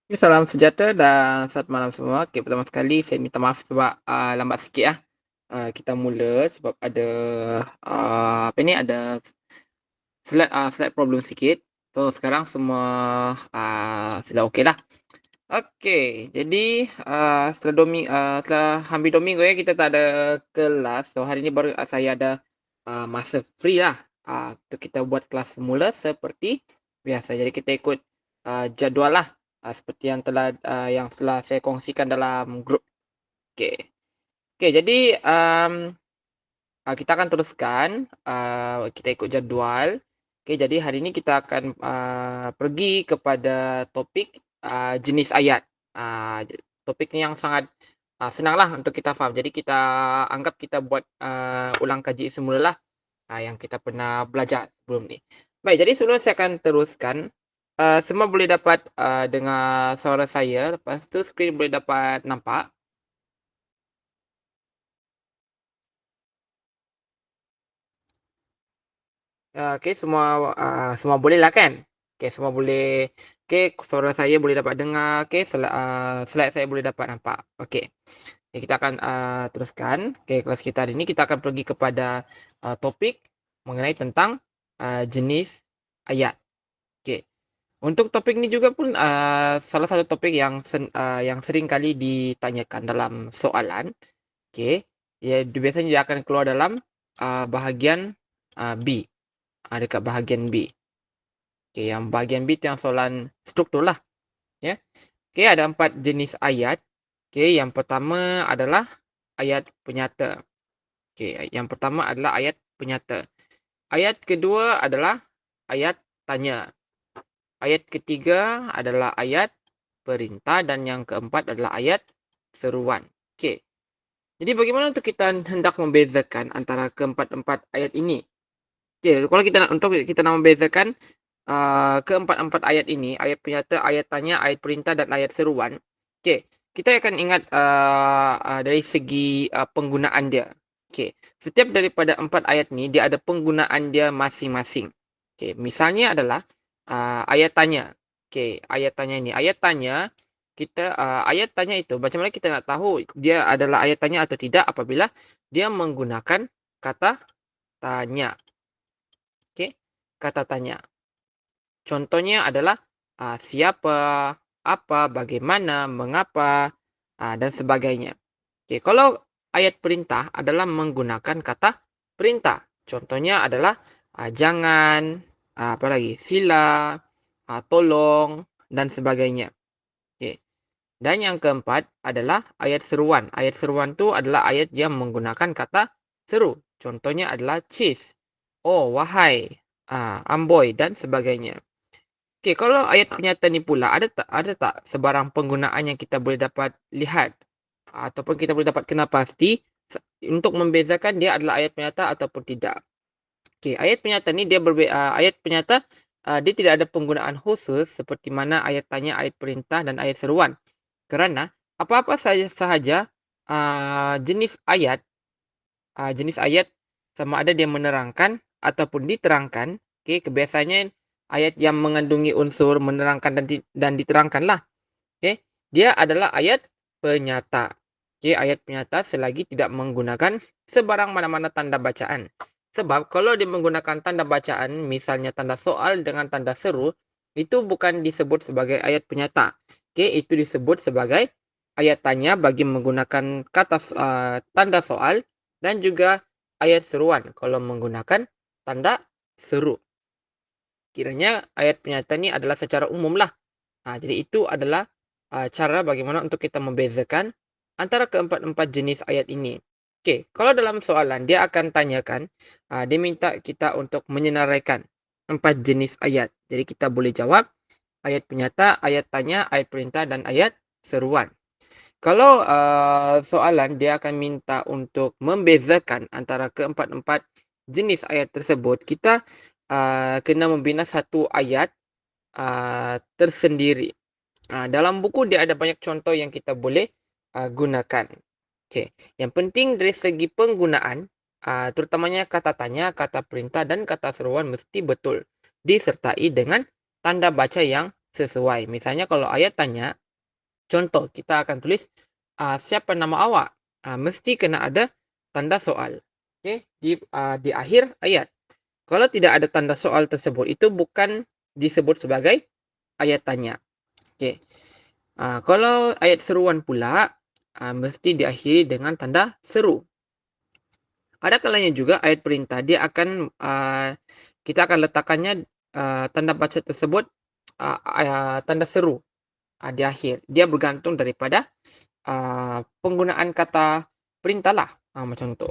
Ya, salam sejahtera dan selamat malam semua. Okey, pertama sekali saya minta maaf sebab, lambat sikit lah. Kita mula sebab ada, apa ni, ada slight problem sikit. So, sekarang semua, sudah okeylah. Okey, jadi, setelah hampir 2 minggu ya kita tak ada kelas. So, hari ni baru, saya ada, masa free lah, untuk kita buat kelas semula seperti biasa. Jadi kita ikut, jadual lah, seperti yang telah saya kongsikan dalam grup. Okey. Okey, jadi, kita akan teruskan, kita ikut jadual. Okey, jadi hari ini kita akan, pergi kepada topik, jenis ayat. Topik ni yang sangat, senanglah untuk kita faham. Jadi kita anggap kita buat, ulang kaji semulalah, yang kita pernah belajar sebelum ni. Baik, jadi sebelum saya akan teruskan, semua boleh dapat, dengar suara saya, lepas tu skrin boleh dapat nampak? Okey, semua bolehlah kan? Okey, semua boleh, okey, suara saya boleh dapat dengar, okey, slide saya boleh dapat nampak. Okey. Okey, kita akan, teruskan. Okey, kelas kita hari ini kita akan pergi kepada, topik mengenai tentang, jenis ayat. Okey. Untuk topik ni juga pun, salah satu topik yang sering kali ditanyakan dalam soalan. Okey. Biasanya dia akan keluar dalam, bahagian, B. Dekat bahagian B. Okey, yang bahagian B tu yang soalan struktur lah, ya. Okey, ada 4 jenis ayat. Okey, yang pertama adalah ayat penyata. Okey, yang pertama adalah ayat penyata. Ayat kedua adalah ayat tanya. Ayat ketiga adalah ayat perintah dan yang keempat adalah ayat seruan. Okey. Jadi bagaimana untuk kita hendak membezakan antara keempat-empat ayat ini? Okey, kalau kita nak membezakan, keempat-empat ayat ini, ayat penyata, ayat tanya, ayat perintah dan ayat seruan. Okey, kita akan ingat, dari segi, penggunaan dia. Okey, setiap daripada 4 ayat ni dia ada penggunaan dia masing-masing. Okey, misalnya adalah, ayat tanya. Okey, ayat tanya itu macam mana kita nak tahu dia adalah ayat tanya atau tidak apabila dia menggunakan kata tanya. Okey, kata tanya. Contohnya adalah, siapa, apa, bagaimana, mengapa, dan sebagainya. Okey, kalau ayat perintah adalah menggunakan kata perintah. Contohnya adalah, jangan, apa lagi, sila, tolong, dan sebagainya. Okey. Dan yang keempat adalah ayat seruan. Ayat seruan tu adalah ayat yang menggunakan kata seru. Contohnya adalah cheese, oh, wahai, amboi, dan sebagainya. Okey, kalau ayat penyata ni pula, ada tak sebarang penggunaan yang kita boleh dapat lihat ataupun kita boleh dapat kenal pasti untuk membezakan dia adalah ayat penyata ataupun tidak. Okey, ayat penyata, dia tidak ada penggunaan khusus seperti mana ayat tanya, ayat perintah dan ayat seruan. Kerana apa-apa sahaja, jenis ayat sama ada dia menerangkan ataupun diterangkan. Okey, kebiasaannya ayat yang mengandungi unsur menerangkan dan diterangkanlah. Okey, dia adalah ayat penyata. Okey, ayat penyata selagi tidak menggunakan sebarang mana-mana tanda bacaan. Sebab kalau dia menggunakan tanda bacaan, misalnya tanda soal dengan tanda seru, itu bukan disebut sebagai ayat penyata. Okey, itu disebut sebagai ayat tanya bagi menggunakan tanda soal dan juga ayat seruan kalau menggunakan tanda seru. Kiranya ayat penyata ni adalah secara umum lah. Jadi itu adalah, cara bagaimana untuk kita membezakan antara keempat-empat jenis ayat ini. Okey, kalau dalam soalan dia akan tanyakan, dia minta kita untuk menyenaraikan 4 jenis ayat. Jadi kita boleh jawab ayat penyata, ayat tanya, ayat perintah dan ayat seruan. Kalau, soalan dia akan minta untuk membezakan antara keempat-empat jenis ayat tersebut, kita, kena membina satu ayat, tersendiri. Dalam buku dia ada banyak contoh yang kita boleh, gunakan. Okey, yang penting dari segi penggunaan, terutamanya kata tanya, kata perintah dan kata seruan mesti betul, disertai dengan tanda baca yang sesuai. Misalnya kalau ayat tanya, contoh kita akan tulis, siapa nama awak? Mesti kena ada tanda soal. Okey, di akhir ayat. Kalau tidak ada tanda soal tersebut, itu bukan disebut sebagai ayat tanya. Okey. Kalau ayat seruan pula, mesti diakhiri dengan tanda seru. Ada kalanya juga ayat perintah, dia akan, kita akan letakkannya, tanda baca tersebut, tanda seru, di akhir. Dia bergantung daripada, penggunaan kata perintah lah, macam tu.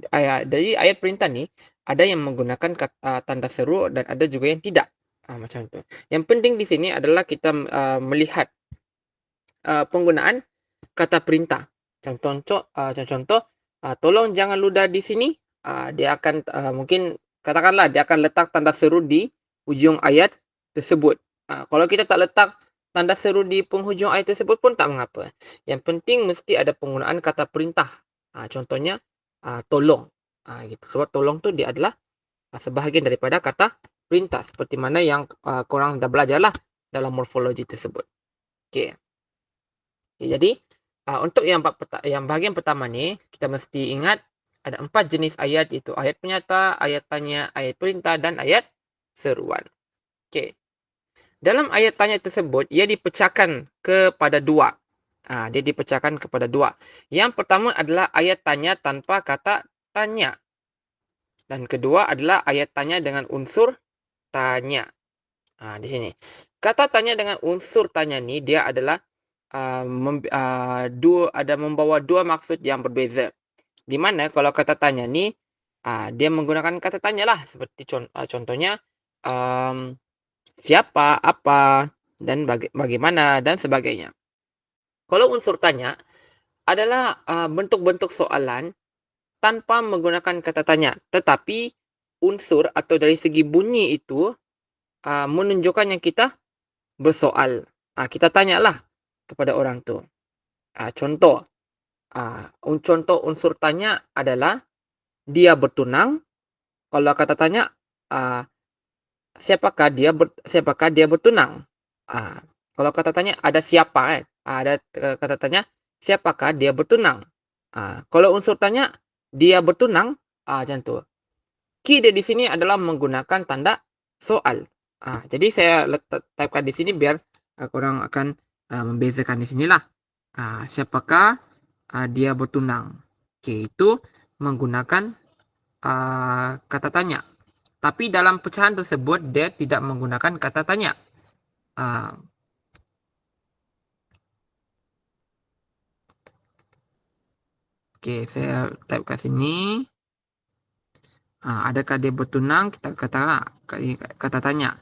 Dari ayat perintah ni, ada yang menggunakan tanda seru dan ada juga yang tidak, macam tu. Yang penting di sini adalah kita, melihat, penggunaan kata perintah. Contoh, tolong jangan ludah di sini, dia akan, mungkin katakanlah dia akan letak tanda seru di ujung ayat tersebut. Kalau kita tak letak tanda seru di penghujung ayat tersebut pun tak mengapa. Yang penting mesti ada penggunaan kata perintah. Contohnya, tolong. Gitu. Sebab tolong tu dia adalah, sebahagian daripada kata perintah. Seperti mana yang, korang dah belajar lah dalam morfologi tersebut. Okey. Jadi, untuk yang bahagian pertama ni, kita mesti ingat ada 4 jenis ayat, iaitu ayat penyata, ayat tanya, ayat perintah dan ayat seruan. Okey. Dalam ayat tanya tersebut, ia dipecahkan kepada 2. Dia dipecahkan kepada 2. Yang pertama adalah ayat tanya tanpa kata tanya. Dan kedua adalah ayat tanya dengan unsur tanya. Di sini. Kata tanya dengan unsur tanya ni, dia adalah, membawa 2 maksud yang berbeza. Di mana kalau kata tanya ni, dia menggunakan kata tanya lah. Seperti contohnya, siapa, apa, dan bagaimana, dan sebagainya. Kalau unsur tanya adalah, bentuk-bentuk soalan tanpa menggunakan kata tanya. Tetapi unsur atau dari segi bunyi itu, menunjukkan yang kita bersoal. Kita tanyalah kepada orang tu. Contoh unsur tanya adalah dia bertunang. Kalau kata tanya, siapakah dia bertunang? Kalau kata tanya ada siapa kan? Ada kata tanya siapakah dia bertunang? Kalau unsur tanya dia bertunang, macam tu. Key dia di sini adalah menggunakan tanda soal. Jadi saya typekan di sini biar, korang akan, membezakan di sinilah. Siapakah, dia bertunang? Okey, itu menggunakan, kata tanya. Tapi dalam pecahan tersebut dia tidak menggunakan kata tanya. Okey, saya type kat sini. Adakah dia bertunang? Kita katalah kata tanya.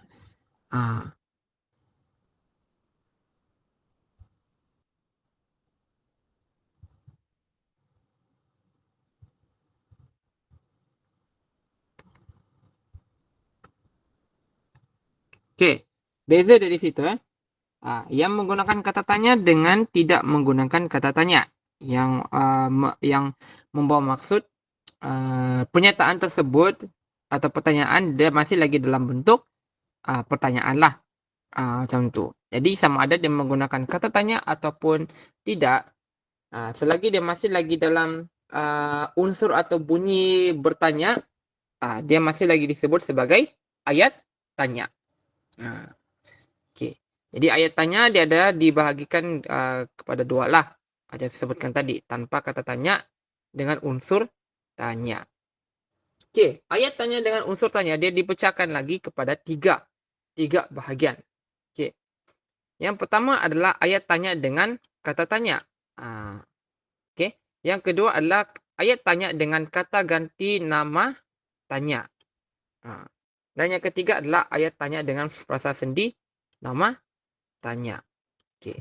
Okey, beza dari situ yang menggunakan kata tanya dengan tidak menggunakan kata tanya. Yang membawa maksud, pernyataan tersebut atau pertanyaan dia masih lagi dalam bentuk, pertanyaan lah. Macam tu. Jadi sama ada dia menggunakan kata tanya ataupun tidak, selagi dia masih lagi dalam, unsur atau bunyi bertanya, dia masih lagi disebut sebagai ayat tanya. Okey. Jadi ayat tanya dia ada dibahagikan, kepada 2 lah. Ada sebutkan tadi, tanpa kata tanya dengan unsur tanya. Okey, ayat tanya dengan unsur tanya dia dipecahkan lagi kepada 3 bahagian. Okey. Yang pertama adalah ayat tanya dengan kata tanya. Okey. Yang kedua adalah ayat tanya dengan kata ganti nama tanya. Dan yang ketiga adalah ayat tanya dengan frasa sendi nama tanya. Okey.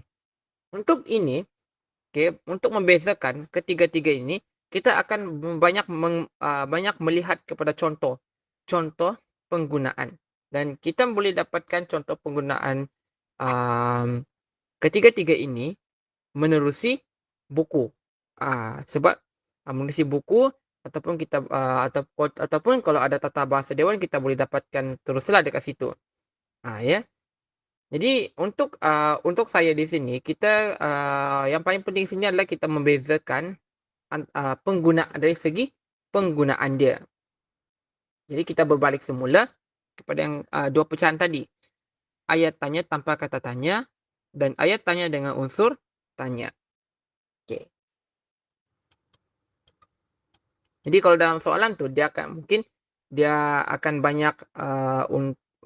Untuk ini, untuk membezakan ketiga-tiga ini, kita akan banyak melihat kepada contoh penggunaan. Dan kita boleh dapatkan contoh penggunaan, ketiga-tiga ini menerusi buku. Sebab, menerusi buku ataupun kita, ataupun kalau ada tata bahasa dewan kita boleh dapatkan teruslah dekat situ. Ya. Jadi untuk saya di sini kita, yang paling penting di sini adalah kita membezakan dari segi penggunaan dia. Jadi kita berbalik semula kepada yang, 2 pecahan tadi. Ayat tanya tanpa kata tanya dan ayat tanya dengan unsur tanya. Okey. Jadi kalau dalam soalan tu dia akan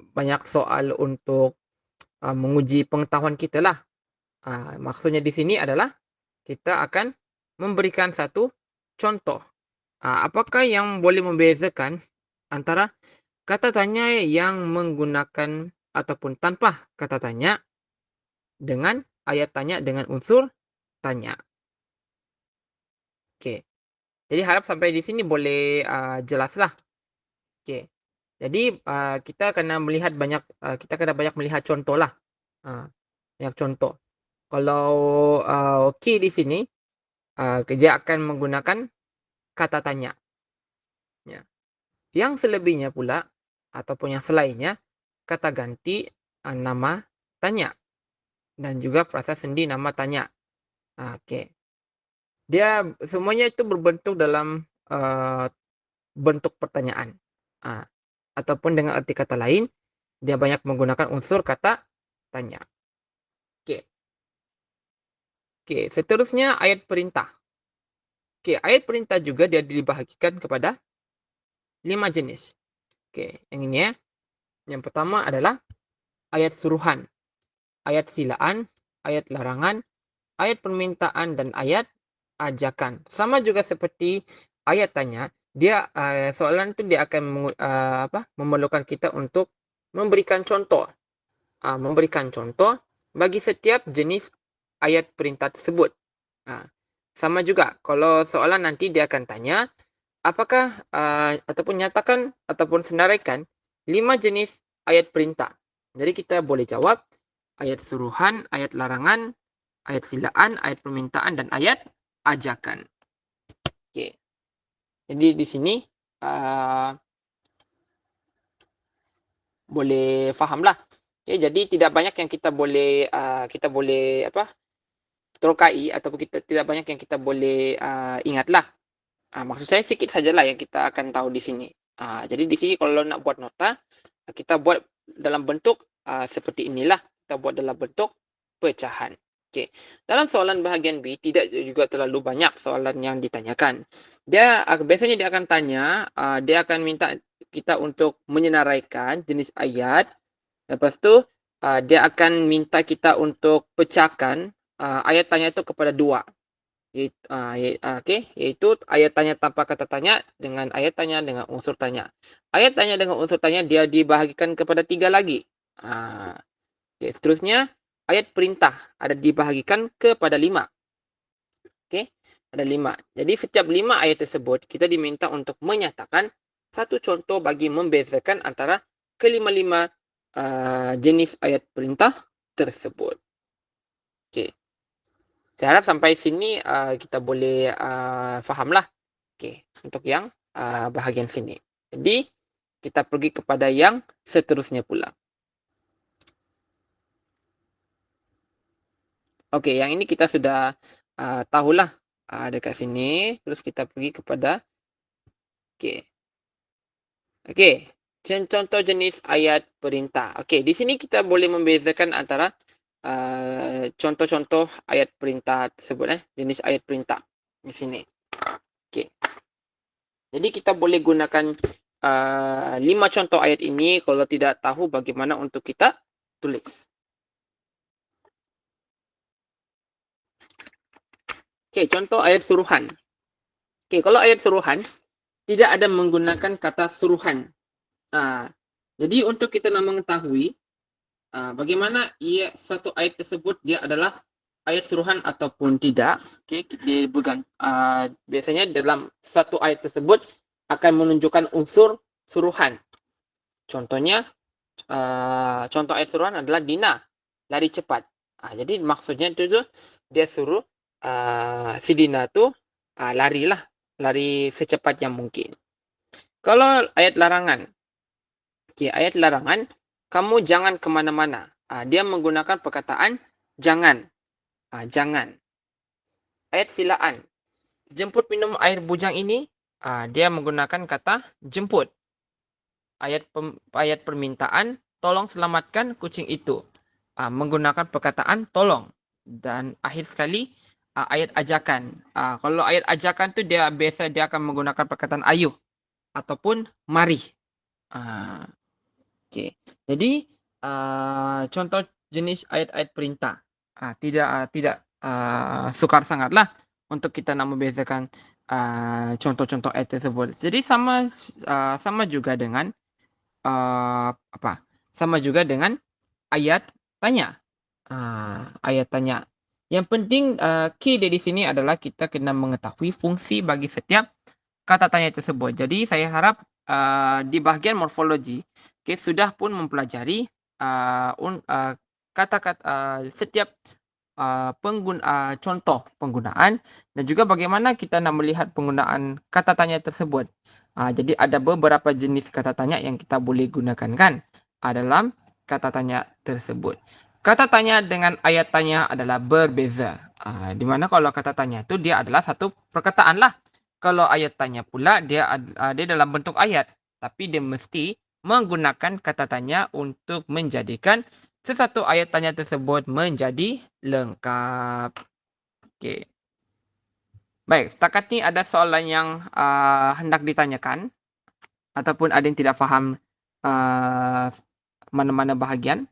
banyak soal untuk, menguji pengetahuan kita lah. Maksudnya di sini adalah kita akan memberikan satu contoh. Apakah yang boleh membezakan antara kata tanya yang menggunakan ataupun tanpa kata tanya dengan ayat tanya dengan unsur tanya. Okey. Jadi harap sampai di sini boleh, jelaslah. Okey. Jadi, kita kena banyak melihat contohlah. Banyak contoh. Kalau, okey di sini, dia akan menggunakan kata tanya, ya. Yang selebihnya pula ataupun yang selainnya, kata ganti, nama tanya dan juga frasa sendi nama tanya. Okey. Dia semuanya itu berbentuk dalam, bentuk pertanyaan. Ataupun dengan arti kata lain, dia banyak menggunakan unsur kata tanya. Okey. Okey, seterusnya ayat perintah. Okey, ayat perintah juga dia dibahagikan kepada 5 jenis. Okey, yang ini ya. Yang pertama adalah ayat suruhan, ayat silaan, ayat larangan, ayat permintaan dan ayat ajakan. Sama juga seperti ayat tanya, soalan itu dia akan memerlukan kita untuk memberikan contoh. Memberikan contoh bagi setiap jenis ayat perintah tersebut. Sama juga kalau soalan nanti dia akan tanya, apakah ataupun nyatakan ataupun senaraikan 5 jenis ayat perintah. Jadi kita boleh jawab ayat suruhan, ayat larangan, ayat silaan, ayat permintaan dan ayat ajakan. Okey. Jadi di sini boleh fahamlah. Okey, jadi tidak banyak yang kita boleh terokai ataupun tidak banyak yang kita boleh ingatlah. Maksud saya sikit sajalah yang kita akan tahu di sini. Jadi di sini kalau nak buat nota, kita buat dalam bentuk seperti inilah. Kita buat dalam bentuk pecahan. Okey. Dalam soalan bahagian B, tidak juga terlalu banyak soalan yang ditanyakan. Biasanya dia akan tanya, dia akan minta kita untuk menyenaraikan jenis ayat. Lepas tu, dia akan minta kita untuk pecahkan ayat tanya itu kepada 2. Iaitu ayat tanya tanpa kata tanya dengan ayat tanya dengan unsur tanya. Ayat tanya dengan unsur tanya dia dibahagikan kepada 3 lagi. Seterusnya ayat perintah ada dibahagikan kepada 5. Okey, ada 5. Jadi setiap 5 ayat tersebut kita diminta untuk menyatakan satu contoh bagi membezakan antara kelima-lima jenis ayat perintah tersebut. Okey. Saya harap sampai sini kita boleh fahamlah. Okey, untuk yang bahagian sini. Jadi kita pergi kepada yang seterusnya pula. Okey, yang ini kita sudah tahulah dekat sini. Terus kita pergi kepada okey. Okey, contoh jenis ayat perintah. Okey, di sini kita boleh membezakan antara contoh-contoh ayat perintah tersebut, jenis ayat perintah di sini. Okey. Jadi kita boleh gunakan 5 contoh ayat ini kalau tidak tahu bagaimana untuk kita tulis. Okey, contoh ayat suruhan. Okey, kalau ayat suruhan tidak ada menggunakan kata suruhan. Jadi untuk kita nak mengetahui bagaimana satu ayat tersebut dia adalah ayat suruhan ataupun tidak, okey, biasanya dalam satu ayat tersebut akan menunjukkan unsur suruhan. Contohnya, contoh ayat suruhan adalah Dina, lari cepat. Jadi maksudnya itu dia suruh si Dina tu lari secepat yang mungkin. Kalau ayat larangan, okey, ayat larangan, kamu jangan ke mana-mana. dia menggunakan perkataan jangan. Jangan. Ayat silaan. Jemput minum air bujang ini, dia menggunakan kata jemput. Ayat permintaan, tolong selamatkan kucing itu. Menggunakan perkataan tolong. Dan akhir sekali, ayat ajakan. Kalau ayat ajakan tu dia biasa dia akan menggunakan perkataan ayuh ataupun mari. Okey. Jadi, contoh jenis ayat-ayat perintah. Tidak sukar sangatlah untuk kita nak membezakan contoh-contoh ayat tersebut. Jadi sama juga dengan sama juga dengan ayat tanya. Ayat tanya. Yang penting key dia di sini adalah kita kena mengetahui fungsi bagi setiap kata tanya tersebut. Jadi saya harap di bahagian morfologi, sudah pun mempelajari kata-kata setiap contoh penggunaan dan juga bagaimana kita nak melihat penggunaan kata tanya tersebut. Jadi ada beberapa jenis kata tanya yang kita boleh gunakan kan dalam kata tanya tersebut. Kata tanya dengan ayat tanya adalah berbeza. Di mana kalau kata tanya tu dia adalah satu perkataan lah. Kalau ayat tanya pula dia dalam bentuk ayat, tapi dia mesti menggunakan kata tanya untuk menjadikan sesuatu ayat tanya tersebut menjadi lengkap. Okey. Baik, setakat ni ada soalan yang hendak ditanyakan ataupun ada yang tidak faham mana-mana bahagian?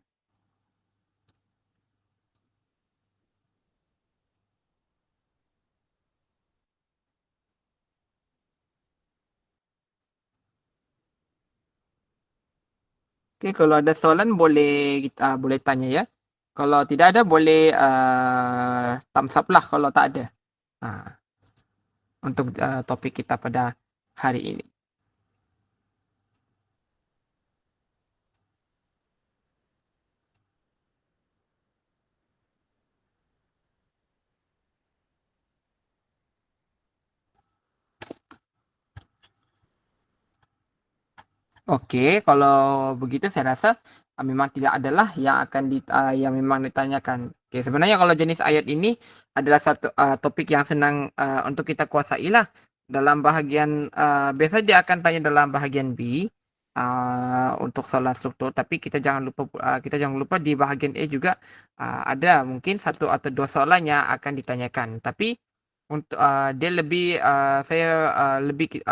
Okey, kalau ada soalan boleh boleh tanya ya. Kalau tidak ada boleh thumbs up lah kalau tak ada. Untuk topik kita pada hari ini. Okey, kalau begitu saya rasa memang tidak adalah yang akan yang memang ditanyakan. Okey, sebenarnya kalau jenis ayat ini adalah satu topik yang senang untuk kita kuasai lah. Dalam bahagian biasa dia akan tanya dalam bahagian B untuk soalan struktur, tapi kita jangan lupa di bahagian A juga ada mungkin satu atau dua soalan yang akan ditanyakan. Tapi untuk dia lebih saya lebih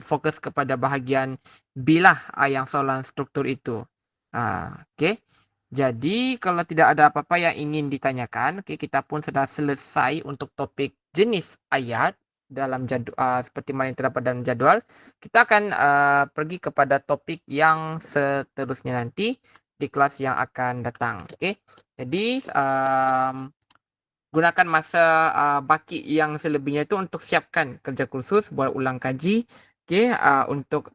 fokus kepada bahagian B lah yang soalan struktur itu. Okey. Jadi kalau tidak ada apa-apa yang ingin ditanyakan, okey, kita pun sudah selesai untuk topik jenis ayat dalam jadual seperti mana yang terdapat dalam jadual. Kita akan pergi kepada topik yang seterusnya nanti di kelas yang akan datang. Okey. Jadi gunakan masa baki yang selebihnya itu untuk siapkan kerja kursus, buat ulang kaji, okey, untuk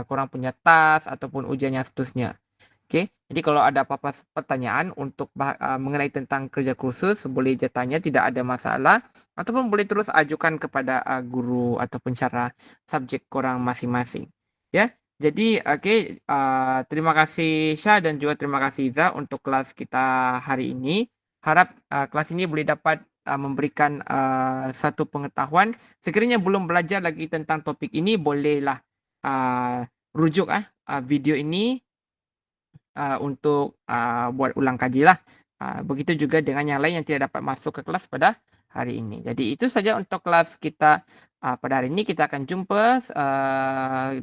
korang punya task ataupun ujian yang seterusnya. Okey, jadi kalau ada apa-apa pertanyaan untuk mengenai tentang kerja kursus, boleh je tanya, tidak ada masalah. Ataupun boleh terus ajukan kepada guru ataupun syarah subjek korang masing-masing. Ya, jadi okey, terima kasih Syah dan juga terima kasih Iza untuk kelas kita hari ini. Harap kelas ini boleh dapat memberikan satu pengetahuan. Sekiranya belum belajar lagi tentang topik ini, bolehlah rujuk video ini untuk buat ulang kaji lah. Begitu juga dengan yang lain yang tidak dapat masuk ke kelas pada hari ini. Jadi itu saja untuk kelas kita pada hari ini. Kita akan jumpa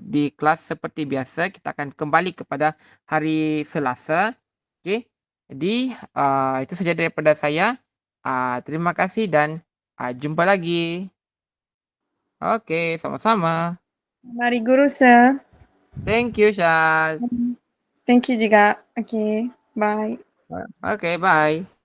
di kelas seperti biasa. Kita akan kembali kepada hari Selasa. Okey. Jadi itu saja daripada saya. Terima kasih dan jumpa lagi. Okey, sama-sama. Mari guru sir. Thank you, Syah. Thank you juga. Okay, bye. Okay, bye.